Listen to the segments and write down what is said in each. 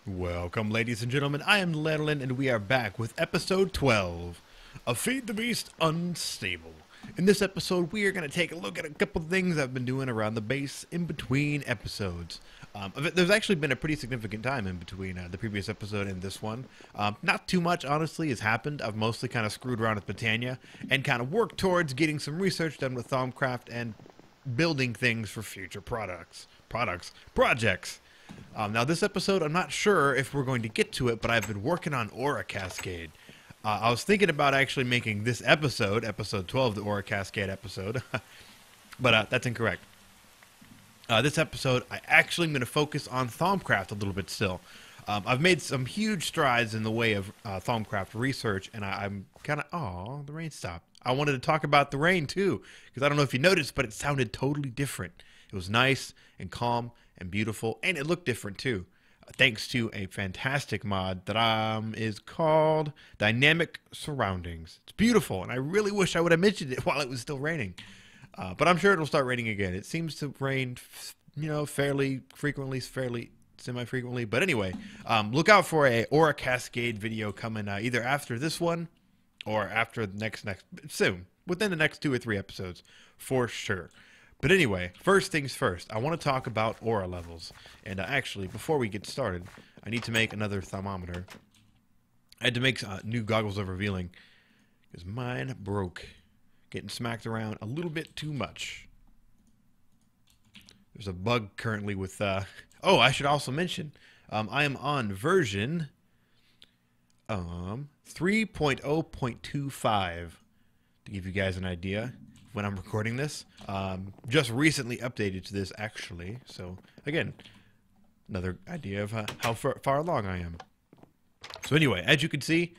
Welcome, ladies and gentlemen. I am Lanolin, and we are back with episode 12 of Feed the Beast Unstable. In this episode, we are going to take a look at a couple of things I've been doing around the base in between episodes. There's actually been a pretty significant time in between the previous episode and this one. Not too much, honestly, has happened. I've mostly kind of screwed around with Britannia and kind of worked towards getting some research done with Thaumcraft and building things for future projects. Now this episode, I'm not sure if we're going to get to it, but I've been working on Aura Cascade. I was thinking about actually making this episode, episode 12, the Aura Cascade episode, but that's incorrect. This episode, I actually am going to focus on Thaumcraft a little bit still. I've made some huge strides in the way of Thaumcraft research, and I'm kind of, oh, the rain stopped. I wanted to talk about the rain too, because I don't know if you noticed, but it sounded totally different. It was nice and calm and beautiful, and it looked different too, thanks to a fantastic mod that is called Dynamic Surroundings. It's beautiful, and I really wish I would have mentioned it while it was still raining, but I'm sure it'll start raining again. It seems to rain, fairly frequently, fairly semi-frequently, but anyway, look out for a Aura Cascade video coming either after this one or after the next soon, within the next 2 or 3 episodes, for sure. But anyway, first things first, I want to talk about aura levels. And actually, before we get started, I need to make another thermometer. I had to make new goggles of revealing, because mine broke. Getting smacked around a little bit too much. There's a bug currently with... oh, I should also mention, I am on version 3.0.25, to give you guys an idea when I'm recording this. Just recently updated to this, actually. So, again, another idea of how far along I am. So anyway, as you can see,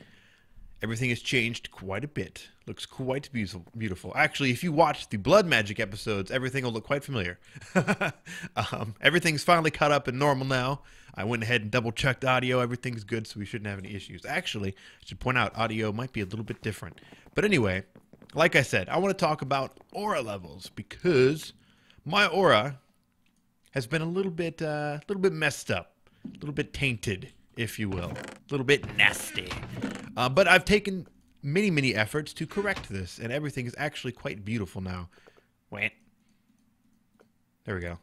everything has changed quite a bit. Looks quite beautiful. Actually, if you watch the Blood Magic episodes, everything will look quite familiar. Everything's finally caught up and normal now. I went ahead and double-checked audio. Everything's good, so we shouldn't have any issues. Actually, I should point out, audio might be a little bit different. But anyway, like I said, I want to talk about aura levels because my aura has been a little bit messed up, a little bit tainted, if you will, a little bit nasty. But I've taken many efforts to correct this, and everything is actually quite beautiful now. Wait, there we go.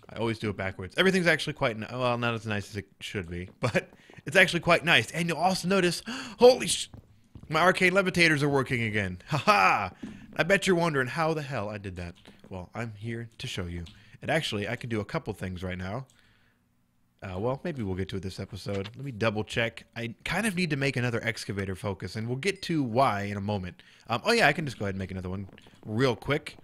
I always do it backwards. Everything's actually quite well, not as nice as it should be, but it's actually quite nice. And you'll also notice, holy sh! My arcane levitators are working again. Haha! I bet you're wondering how the hell I did that. Well, I'm here to show you. And actually, I can do a couple things right now. Well, maybe we'll get to it this episode. Let me double check. I kind of need to make another excavator focus, and we'll get to why in a moment. Oh yeah, I can just go ahead and make another one real quick.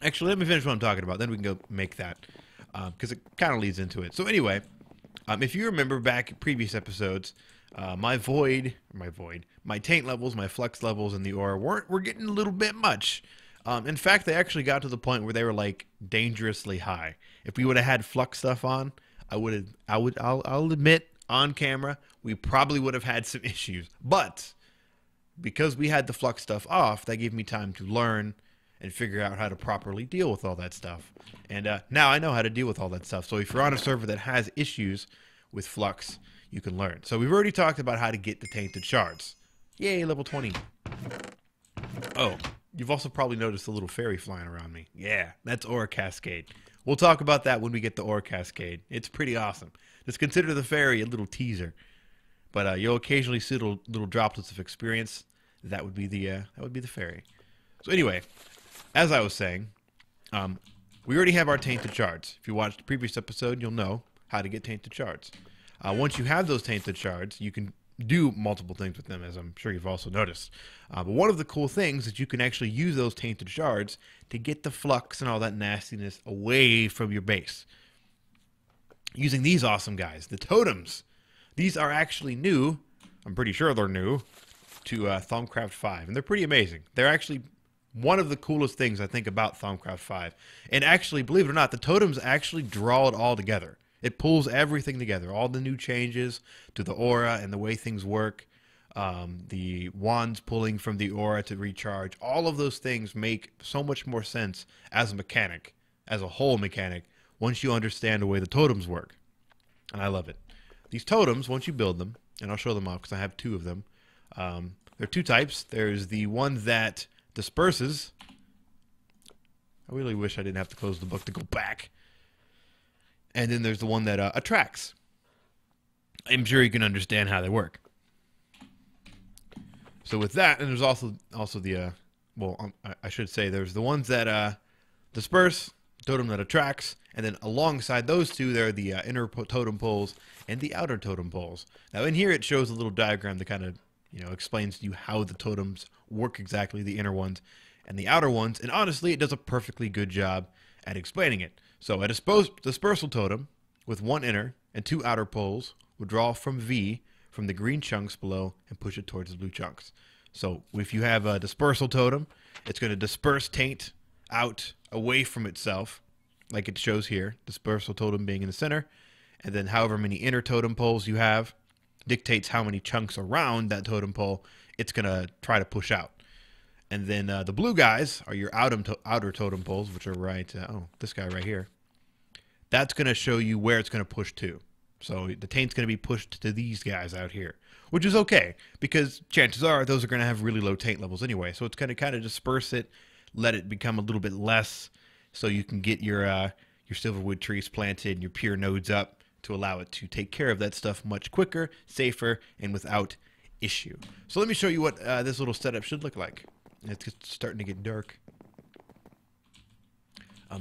Actually, let me finish what I'm talking about. Then we can go make that, because it kind of leads into it. So anyway, if you remember back in previous episodes, my taint levels, my flux levels in the aura were getting a little bit much. In fact, they actually got to the point where they were like dangerously high. If we would have had flux stuff on, I'll admit on camera, we probably would have had some issues. But because we had the flux stuff off, that gave me time to learn and figure out how to properly deal with all that stuff. And now I know how to deal with all that stuff. So if you're on a server that has issues with flux, you can learn. So we've already talked about how to get the tainted shards. Yay, level 20. Oh, you've also probably noticed a little fairy flying around me. Yeah, that's Aura Cascade. We'll talk about that when we get the Aura Cascade. It's pretty awesome. Just consider the fairy a little teaser. But you'll occasionally see little droplets of experience. That would be the fairy. So anyway, as I was saying, we already have our tainted shards. If you watched the previous episode, you'll know how to get tainted shards. Once you have those tainted shards, you can do multiple things with them, as I'm sure you've also noticed. But one of the cool things is you can actually use those tainted shards to get the flux and all that nastiness away from your base. Using these awesome guys, the totems. These are actually new. I'm pretty sure they're new to Thaumcraft 5, and they're pretty amazing. They're actually one of the coolest things I think about Thaumcraft 5. And actually, believe it or not, the totems actually draw it all together. It pulls everything together, all the new changes to the aura and the way things work, the wands pulling from the aura to recharge. All of those things make so much more sense as a mechanic, as a whole mechanic, once you understand the way the totems work. And I love it. these totems, once you build them, and I'll show them off because I have 2 of them. There are 2 types. There's the one that disperses. I really wish I didn't have to close the book to go back. And then there's the one that attracts. I'm sure you can understand how they work. So with that, and there's also the I should say there's the ones that disperse, totem that attracts, and then alongside those 2 there are the inner totem poles and the outer totem poles. Now in here it shows a little diagram that kind of explains to you how the totems work exactly, the inner ones and the outer ones, and honestly it does a perfectly good job at explaining it. So a dispersal totem with 1 inner and 2 outer poles will draw from V from the green chunks below and push it towards the blue chunks. So if you have a dispersal totem, it's going to disperse taint out away from itself, like it shows here, dispersal totem being in the center, and then however many inner totem poles you have dictates how many chunks around that totem pole it's going to try to push out. And then the blue guys are your outer totem poles, which are right, this guy right here. That's going to show you where it's going to push to. So the taint's going to be pushed to these guys out here, which is okay, because chances are those are going to have really low taint levels anyway. So it's going to kind of disperse it, let it become a little bit less, so you can get your silverwood trees planted and your pure nodes up to allow it to take care of that stuff much quicker, safer, and without issue. So let me show you what this little setup should look like. It's starting to get dark.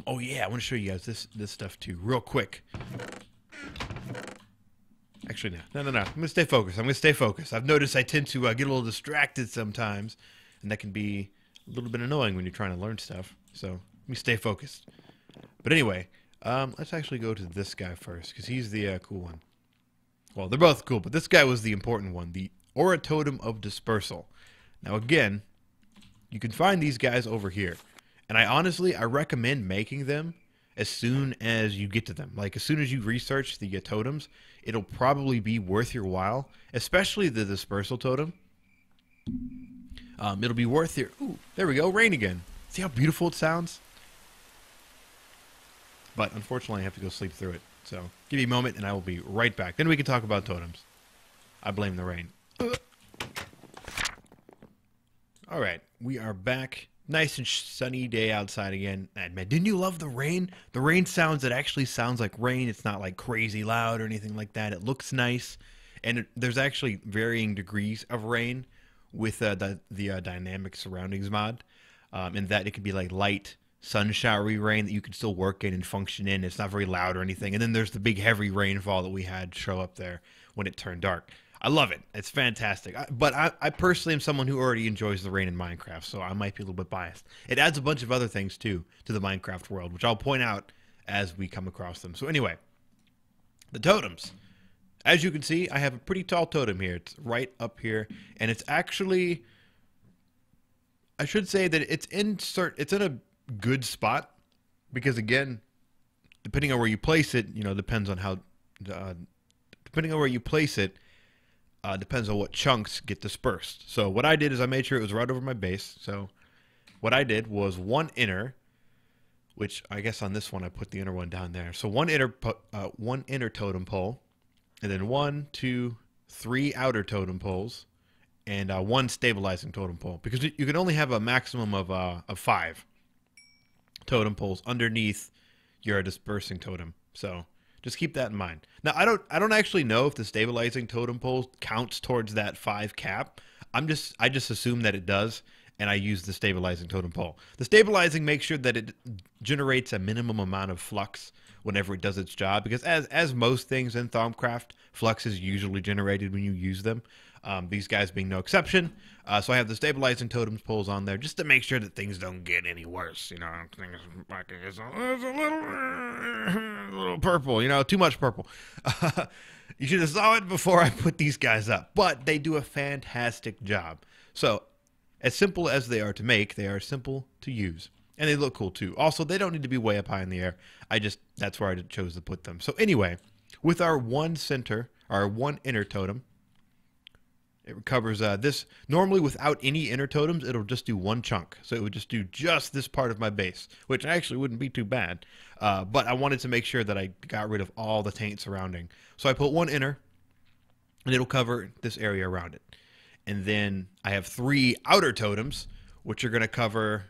Oh yeah, I want to show you guys this stuff too, real quick. Actually, no. I'm going to stay focused. I've noticed I tend to get a little distracted sometimes, and that can be a little bit annoying when you're trying to learn stuff. So let me stay focused. But anyway, let's actually go to this guy first, because he's the cool one. Well, they're both cool, but this guy was the important one, the Aura Totem of Dispersal. Now again, you can find these guys over here. And I recommend making them as soon as you get to them. Like as soon as you research the totems, it'll probably be worth your while, especially the dispersal totem. It'll be worth your... Ooh, there we go, rain again. See how beautiful it sounds? But unfortunately, I have to go sleep through it. So give me a moment and I will be right back. Then we can talk about totems. I blame the rain. All right, we are back. Nice and sunny day outside again. And man, didn't you love the rain? The rain sounds, it actually sounds like rain. It's not like crazy loud or anything like that. It looks nice. And there's actually varying degrees of rain with the dynamic surroundings mod. In that it could be like light, sun showery rain that you can still work in and function in. It's not very loud or anything. And then there's the big heavy rainfall that we had show up there when it turned dark. I love it. It's fantastic. But I personally am someone who already enjoys the rain in Minecraft, so I might be a little bit biased. It adds a bunch of other things, too, to the Minecraft world, which I'll point out as we come across them. So anyway, the totems. As you can see, I have a pretty tall totem here. It's right up here, and it's actually... I should say that it's in a good spot, because, again, depending on where you place it, depends on how... depending on where you place it, depends on what chunks get dispersed. So what I did is I made sure it was right over my base. So what I did was one inner, which I guess on this one I put the inner one down there. So one inner totem pole, and then 1, 2, 3 outer totem poles, and one stabilizing totem pole. Because you can only have a maximum of 5 totem poles underneath your dispersing totem. So just keep that in mind. Now, I don't actually know if the stabilizing totem pole counts towards that 5 cap. I just assume that it does, and I use the stabilizing totem pole. The stabilizing makes sure that it generates a minimum amount of flux whenever it does its job, because as most things in Thaumcraft, flux is usually generated when you use them. These guys being no exception. So I have the stabilizing totems poles on there just to make sure that things don't get any worse. Things like it's a little purple, too much purple. You should have saw it before I put these guys up, but they do a fantastic job. So as simple as they are to make, they are simple to use. And they look cool too. Also, they don't need to be way up high in the air. That's where I chose to put them. So anyway, with our one inner totem, it covers this. Normally, without any inner totems, it'll just do one chunk. So it would just do just this part of my base, which actually wouldn't be too bad. But I wanted to make sure that I got rid of all the taint surrounding. So I put one inner, and it'll cover this area around it. And then I have 3 outer totems, which are going to cover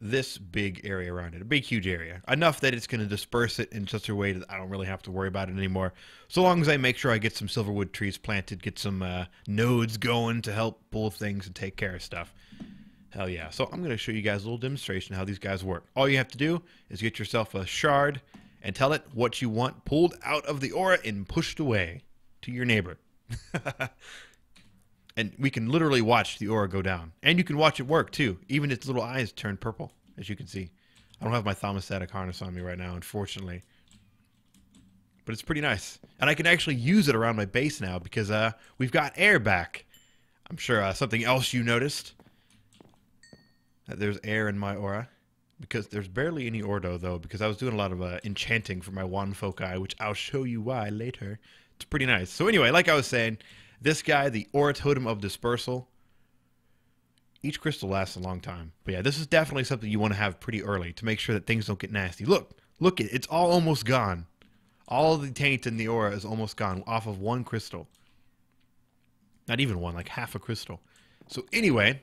this big area around it, a big, huge area. Enough that it's going to disperse it in such a way that I don't really have to worry about it anymore. So long as I make sure I get some silverwood trees planted, get some nodes going to help pull things and take care of stuff. Hell yeah. So I'm going to show you guys a little demonstration of how these guys work. All you have to do is get yourself a shard and tell it what you want pulled out of the aura and pushed away to your neighbor. And we can literally watch the aura go down. And you can watch it work, too. Even its little eyes turn purple, as you can see. I don't have my thermostatic harness on me right now, unfortunately. But it's pretty nice. And I can actually use it around my base now because we've got air back. I'm sure something else you noticed. That there's air in my aura. Because there's barely any ordo, though, because I was doing a lot of enchanting for my wand foci, which I'll show you why later. It's pretty nice. So anyway, like I was saying, this guy, the Aura Totem of Dispersal, each crystal lasts a long time. But yeah, this is definitely something you want to have pretty early to make sure that things don't get nasty. Look, it's all almost gone. All of the taint in the aura is almost gone off of 1 crystal. Not even 1, like half a crystal. So anyway,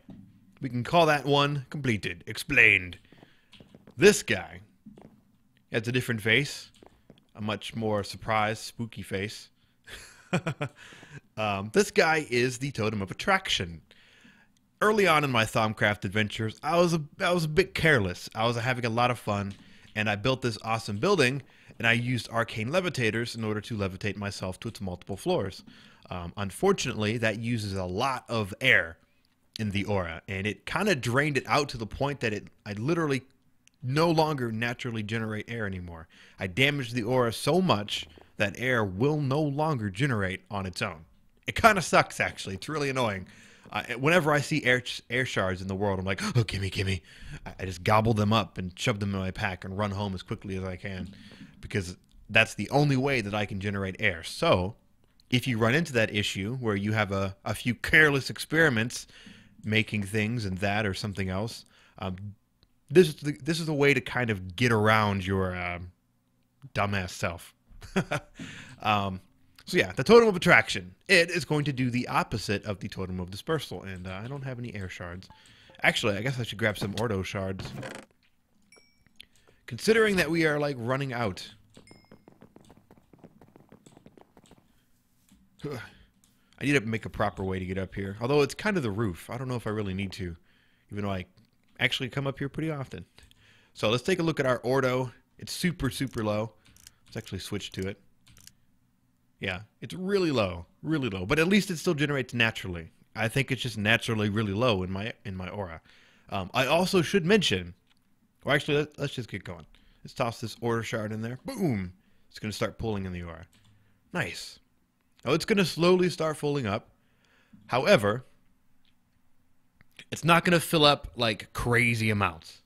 we can call that one completed, explained. This guy has a different face, a much more surprised, spooky face. This guy is the Totem of Attraction. Early on in my Thaumcraft adventures, I was a bit careless. I was having a lot of fun, and I built this awesome building, and I used arcane levitators in order to levitate myself to its multiple floors. Unfortunately, that uses a lot of air in the aura, and it kind of drained it out to the point that I literally no longer naturally generate air anymore. I damaged the aura so much that air will no longer generate on its own. It kind of sucks, actually. It's really annoying. Whenever I see air shards in the world, I'm like, oh, gimme. I just gobble them up and shove them in my pack and run home as quickly as I can, because that's the only way that I can generate air. So if you run into that issue where you have a few careless experiments making things and that or something else, this is the way to kind of get around your dumbass self. So yeah, the Totem of Attraction. It is going to do the opposite of the Totem of Dispersal, and I don't have any air shards. Actually, I guess I should grab some ordo shards. Considering that we are, like, running out. I need to make a proper way to get up here. Although it's kind of the roof. I don't know if I really need to, even though I actually come up here pretty often. So let's take a look at our ordo. It's super, super low. Let's actually switch to it. Yeah, it's really low, but at least it still generates naturally. I think it's just naturally really low in my aura. I also should mention, or actually, let's just get going. Let's toss this order shard in there. Boom! It's going to start pulling in the aura. Nice. Now it's going to slowly start filling up. However, it's not going to fill up like crazy amounts.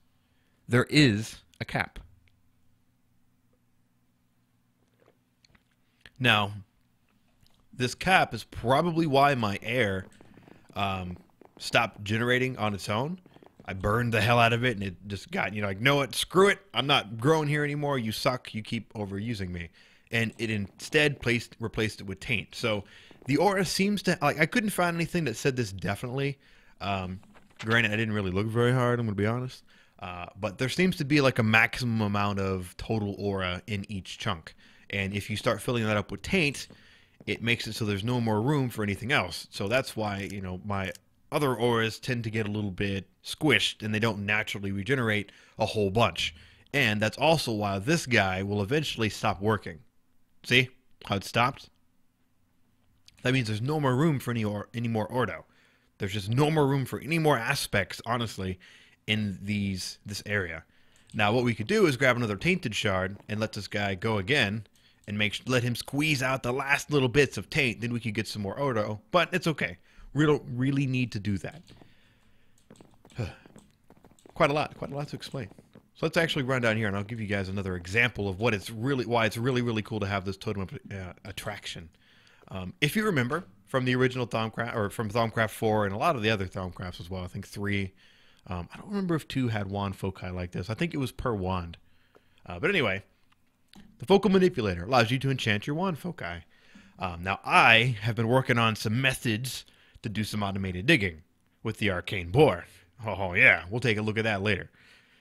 There is a cap. Now, this cap is probably why my air stopped generating on its own. I burned the hell out of it, and it just got, like, no, what, screw it. I'm not growing here anymore. You suck. You keep overusing me. And it instead replaced it with taint. So the aura seems to, like, I couldn't find anything that said this definitely. Granted, I didn't really look very hard, I'm going to be honest. But there seems to be, like, a maximum amount of total aura in each chunk. And if you start filling that up with taint, it makes it so there's no more room for anything else. So that's why, my other auras tend to get a little bit squished and they don't naturally regenerate a whole bunch. And that's also why this guy will eventually stop working. See how it stopped? That means there's no more room for any more ordo. There's just no more room for any more aspects, honestly, in this area. Now what we could do is grab another tainted shard and let this guy go again and let him squeeze out the last little bits of taint. Then we could get some more ordo, but it's okay. We don't really need to do that. Quite a lot to explain. So let's actually run down here, and I'll give you guys another example of why it's really cool to have this Totem of Attraction. If you remember from the original Thaumcraft, or from Thaumcraft 4, and a lot of the other Thaumcrafts as well, I think 3. I don't remember if 2 had wand foci like this. I think it was per wand. But anyway, the Focal Manipulator allows you to enchant your wand foci. Now, I have been working on some methods to do some automated digging with the arcane bore. Oh, yeah, we'll take a look at that later.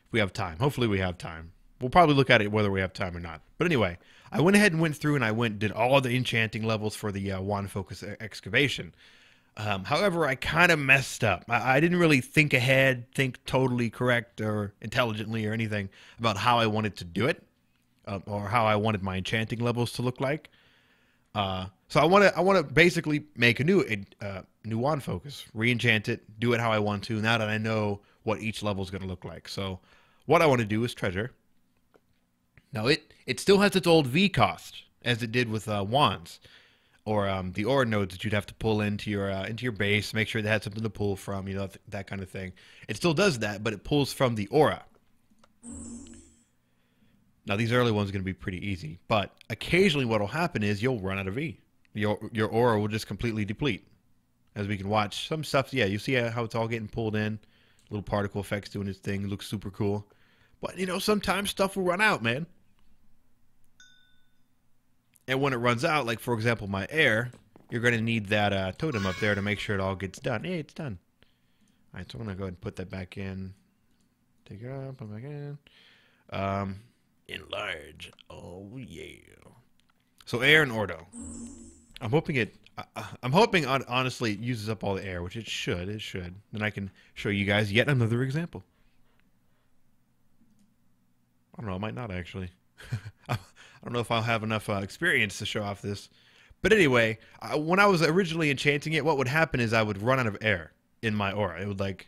If we have time. Hopefully we have time. We'll probably look at it whether we have time or not. But anyway, I went ahead and went through and I did all the enchanting levels for the wand focus excavation. However, I kind of messed up. I didn't really think ahead, think totally correct or intelligently or anything about how I wanted to do it, or how I wanted my enchanting levels to look like. So I want to basically make a new wand focus, re-enchant it, do it how I want to. Now that I know what each level is going to look like, so what I want to do is treasure. Now it still has its old V cost as it did with wands, or the aura nodes that you'd have to pull into your base, make sure they had something to pull from, you know, that kind of thing. It still does that, but it pulls from the aura. Now these early ones are going to be pretty easy, but occasionally what will happen is you'll run out of V. Your aura will just completely deplete. As we can watch some stuff, yeah, you see how it's all getting pulled in, little particle effects doing its thing. It looks super cool, but you know, sometimes stuff will run out, man. And when it runs out, like for example my air, you're going to need that totem up there to make sure it all gets done. Hey, it's done. All right, so I'm going to go ahead and put that back in. Take it out, put it back in. Enlarge. Oh yeah. So air and ordo. I'm hoping honestly it uses up all the air, which it should. Then I can show you guys yet another example. I don't know, I might not actually. I don't know if I'll have enough experience to show off this. But anyway, when I was originally enchanting it, what would happen is I would run out of air in my aura. It would like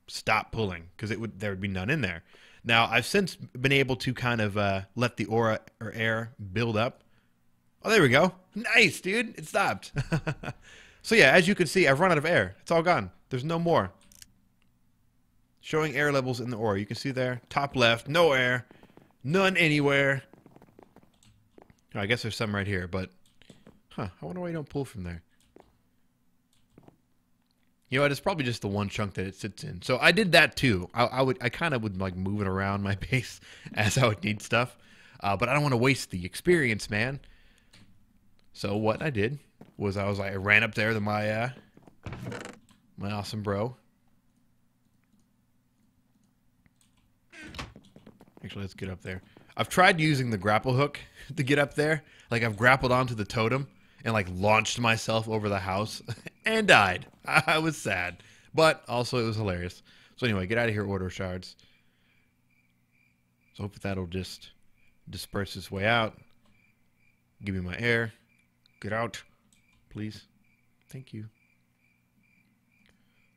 stop pulling because there would be none in there. Now, I've since been able to kind of let the aura or air build up. Oh, there we go. Nice, dude. It stopped. So yeah, as you can see, I've run out of air. It's all gone. There's no more. Showing air levels in the aura. You can see there, top left, no air. None anywhere. Oh, I guess there's some right here, but... Huh, I wonder why you don't pull from there. You know what, it's probably just the one chunk that it sits in. So I did that too. I kind of would like move it around my base as I would need stuff. But I don't want to waste the experience, man. So what I did was I ran up there to my awesome bro. Actually, let's get up there. I've tried using the grapple hook to get up there. Like I've grappled onto the totem and like launched myself over the house and died. I was sad, but also it was hilarious. So anyway, get out of here, order shards. So hope that'll just disperse its way out. Give me my air. Get out, please. Thank you.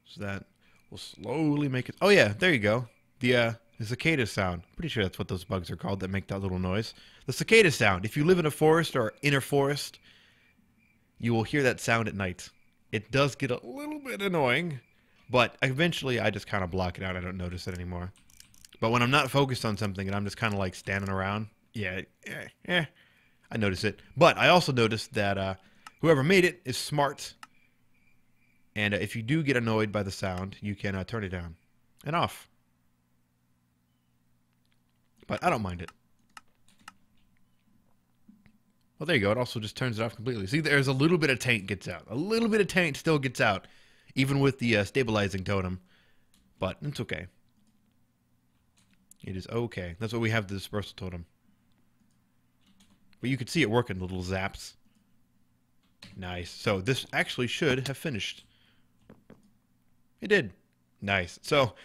So that will slowly make it. Oh yeah, there you go. The cicada sound. Pretty sure that's what those bugs are called that make that little noise. The cicada sound. If you live in a forest or inner forest, you will hear that sound at night. It does get a little bit annoying, but eventually I just kind of block it out. I don't notice it anymore. But when I'm not focused on something and I'm just kind of like standing around, yeah, I notice it. But I also noticed that whoever made it is smart. And if you do get annoyed by the sound, you can turn it down and off. But I don't mind it. Well, there you go. It also just turns it off completely. See, there's a little bit of taint gets out. A little bit of taint still gets out, even with the stabilizing totem. But it's okay. It is okay. That's why we have the dispersal totem. But you can see it working, the little zaps. Nice. So this actually should have finished. It did. Nice. So...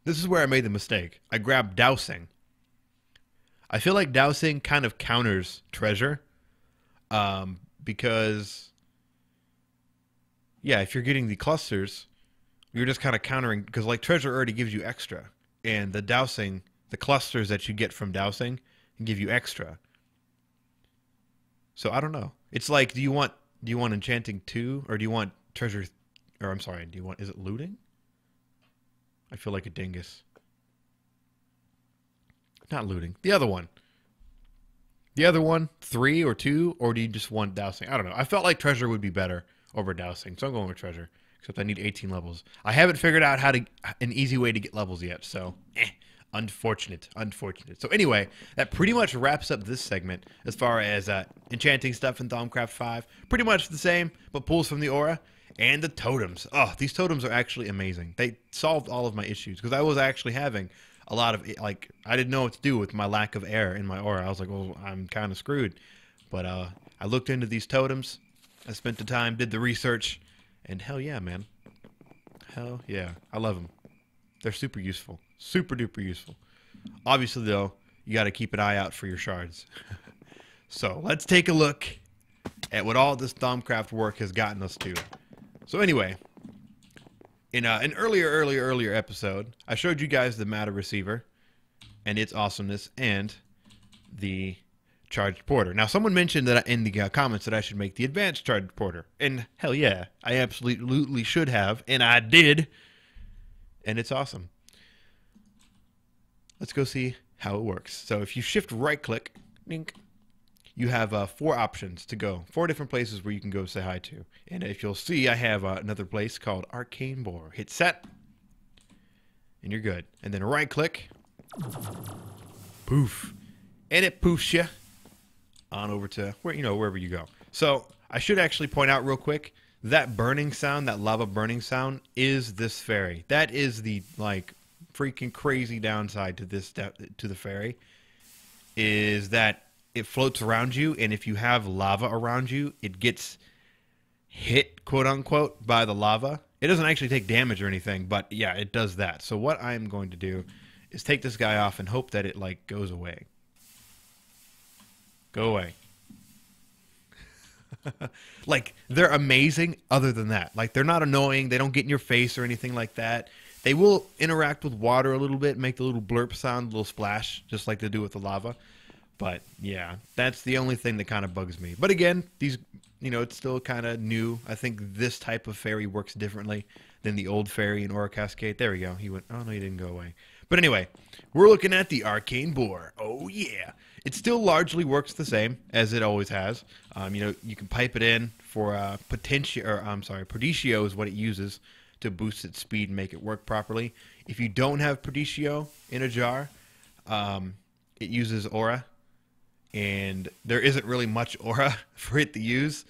This is where I made the mistake. I grabbed dowsing. I feel like dowsing kind of counters treasure. Because, yeah, if you're getting the clusters, you're just kind of countering, because like treasure already gives you extra. And the dowsing, the clusters that you get from dowsing give you extra. So I don't know. It's like, do you want enchanting 2, or do you want treasure, or I'm sorry, is it looting? I feel like a dingus. Not looting. The other one. The other one, 3 or 2, or do you just want dowsing? I don't know. I felt like treasure would be better over dowsing, so I'm going with treasure. Except I need 18 levels. I haven't figured out an easy way to get levels yet, so Unfortunate. Unfortunate. So anyway, that pretty much wraps up this segment as far as enchanting stuff in Thaumcraft 5. Pretty much the same, but pulls from the aura. And the totems. Oh, these totems are actually amazing. They solved all of my issues because I was actually having a lot of, like, I didn't know what to do with my lack of air in my aura. I was like, well, I'm kind of screwed. But I looked into these totems. I spent the time, did the research, and hell yeah, man. Hell yeah. I love them. They're super useful. Super duper useful. Obviously, though, you got to keep an eye out for your shards. So let's take a look at what all this Thaumcraft work has gotten us to. So anyway, in an earlier episode, I showed you guys the matter receiver and its awesomeness and the charged porter. Now, someone mentioned that in the comments that I should make the advanced charged porter, and hell yeah, I absolutely should have, and I did, and it's awesome. Let's go see how it works. So if you shift right click, you have 4 options to go. 4 different places where you can go say hi to. And if you'll see, I have another place called Arcane Bore. Hit set, and you're good. And then right click, poof, and it poofs you on over to where, wherever you go. So I should actually point out real quick, that burning sound, that lava burning sound, is this fairy. That is the like freaking crazy downside to this to the fairy, is that it floats around you, and if you have lava around you, it gets hit, quote unquote, by the lava. It doesn't actually take damage or anything, but yeah, it does that. So what I'm going to do is take this guy off and hope that it like goes away. Go away. Like, they're amazing other than that. Like, they're not annoying. They don't get in your face or anything like that. They will interact with water a little bit, make the little blurp sound, a little splash, just like they do with the lava. But yeah, that's the only thing that kind of bugs me. But again, these, it's still kind of new. I think this type of fairy works differently than the old fairy in Aura Cascade. There we go. He went, oh no, he didn't go away. But anyway, we're looking at the Arcane Bore. Oh yeah. It still largely works the same as it always has. You can pipe it in for Perditio is what it uses to boost its speed and make it work properly. If you don't have Perditio in a jar, it uses aura. And there isn't really much aura for it to use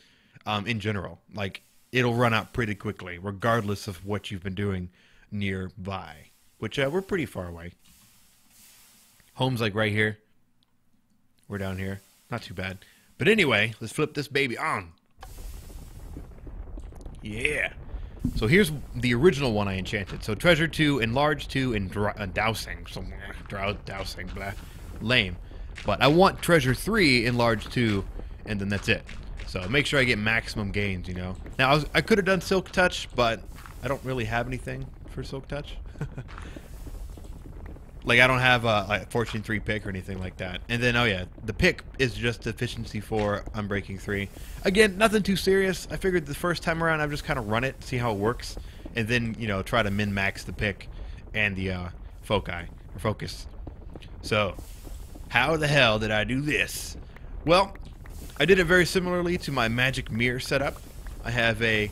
in general. Like, it'll run out pretty quickly, regardless of what you've been doing nearby. Which, we're pretty far away. Home's like right here. We're down here. Not too bad. But anyway, let's flip this baby on. Yeah. So here's the original one I enchanted. So Treasure 2, Enlarge 2, and Dowsing. So, Dowsing, blah. Lame. But I want Treasure 3, Enlarge 2, and then that's it. So make sure I get maximum gains, Now, I could have done Silk Touch, but I don't really have anything for Silk Touch. Like, I don't have a Fortune 3 pick or anything like that. And then, oh yeah, the pick is just Efficiency 4, Unbreaking 3. Again, nothing too serious. I figured the first time around I'd just kind of run it, see how it works, and then, try to min-max the pick and the focus. So, how the hell did I do this? Well, I did it very similarly to my magic mirror setup. I have a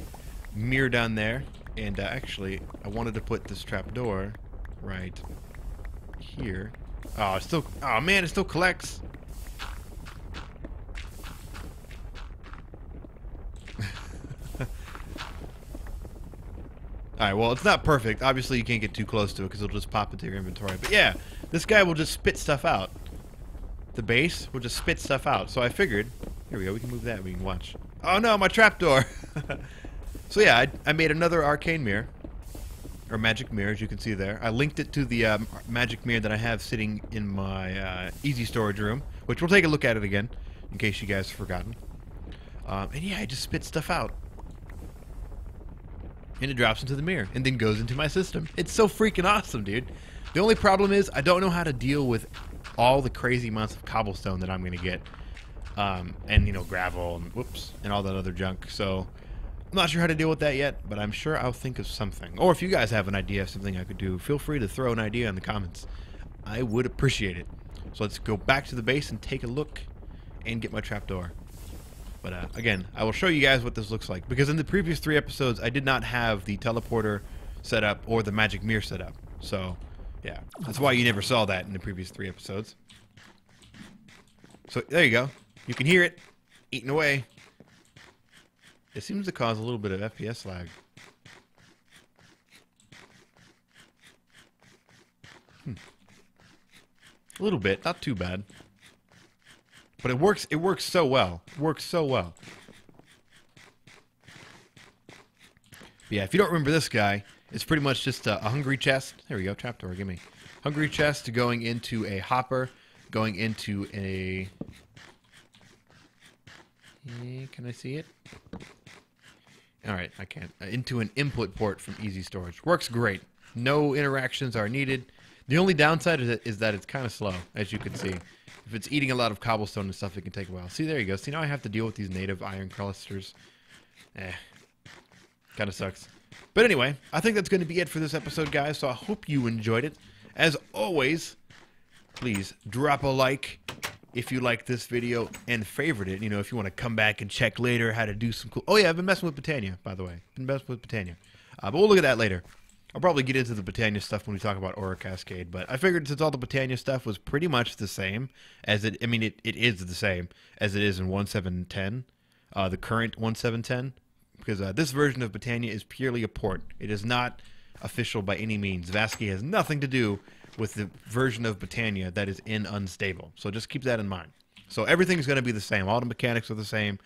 mirror down there, and actually, I wanted to put this trapdoor right here. Oh man, it still collects. Alright, well, it's not perfect. Obviously, you can't get too close to it because it'll just pop into your inventory. But yeah, this guy will just spit stuff out. The base will just spit stuff out. So I figured, here we go, we can move that, we can watch. Oh no, my trapdoor! So yeah, I made another arcane mirror, or magic mirror, as you can see there. I linked it to the magic mirror that I have sitting in my easy storage room, which we'll take a look at it again, in case you guys have forgotten. And yeah, I just spit stuff out. And it drops into the mirror, and then goes into my system. It's so freaking awesome, dude. The only problem is, I don't know how to deal with all the crazy amounts of cobblestone that I'm going to get. And, gravel, and whoops, and all that other junk. So, I'm not sure how to deal with that yet, but I'm sure I'll think of something. Or if you guys have an idea of something I could do, feel free to throw an idea in the comments. I would appreciate it. So let's go back to the base and take a look and get my trapdoor. But again, I will show you guys what this looks like. Because in the previous 3 episodes, I did not have the teleporter set up or the magic mirror set up. So Yeah, that's why you never saw that in the previous 3 episodes. So there you go. You can hear it eating away. It seems to cause a little bit of FPS lag. A little bit, not too bad. But it works so well. It works so well. But yeah, if you don't remember this guy, it's pretty much just a hungry chest. There we go, trapdoor, gimme. Hungry chest going into a hopper, going into a... Can I see it? Alright, I can't. Into an input port from Easy Storage. Works great. No interactions are needed. The only downside is that it's kind of slow, as you can see. If it's eating a lot of cobblestone and stuff, it can take a while. See, there you go. See, now I have to deal with these native iron clusters. Kind of sucks. But anyway, I think that's going to be it for this episode, guys. So I hope you enjoyed it. As always, please drop a like if you like this video and favorite it. You know, if you want to come back and check later how to do some cool... Oh, yeah, I've been messing with Britannia, by the way. Been messing with Britannia. But we'll look at that later. I'll probably get into the Britannia stuff when we talk about Aura Cascade, but I figured since all the Britannia stuff was pretty much the same as it... I mean, it is the same as it is in 1.7.10, the current 1.7.10, because this version of Britannia is purely a port. It is not official by any means. Vasky has nothing to do with the version of Britannia that is in Unstable, so just keep that in mind. So everything's going to be the same. All the mechanics are the same.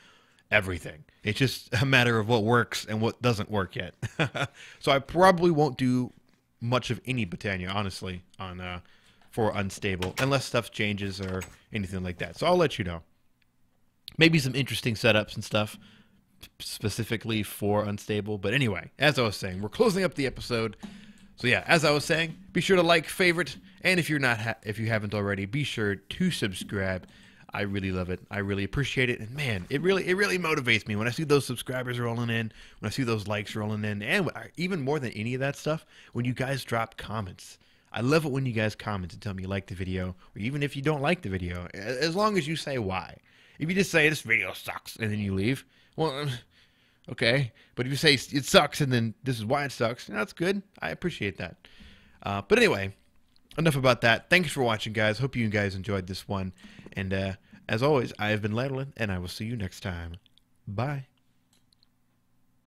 Everything. It's just a matter of what works and what doesn't work yet. So I probably won't do much of any Britannia, honestly, on for Unstable, unless stuff changes or anything like that. So I'll let you know. Maybe some interesting setups and stuff specifically for Unstable. But anyway, as I was saying, we're closing up the episode. So yeah, as I was saying, be sure to like, favorite, and if you're not, if you haven't already, be sure to subscribe. I really love it. I really appreciate it. And man, it really motivates me when I see those subscribers rolling in, when I see those likes rolling in, and even more than any of that stuff, when you guys drop comments. I love it when you guys comment and tell me you like the video, or even if you don't like the video, as long as you say why. If you just say this video sucks and then you leave, well, okay. But if you say it sucks and then this is why it sucks, that's good. I appreciate that. But anyway, enough about that. Thanks for watching, guys. Hope you guys enjoyed this one. And as always, I have been Lanolin, and I will see you next time. Bye.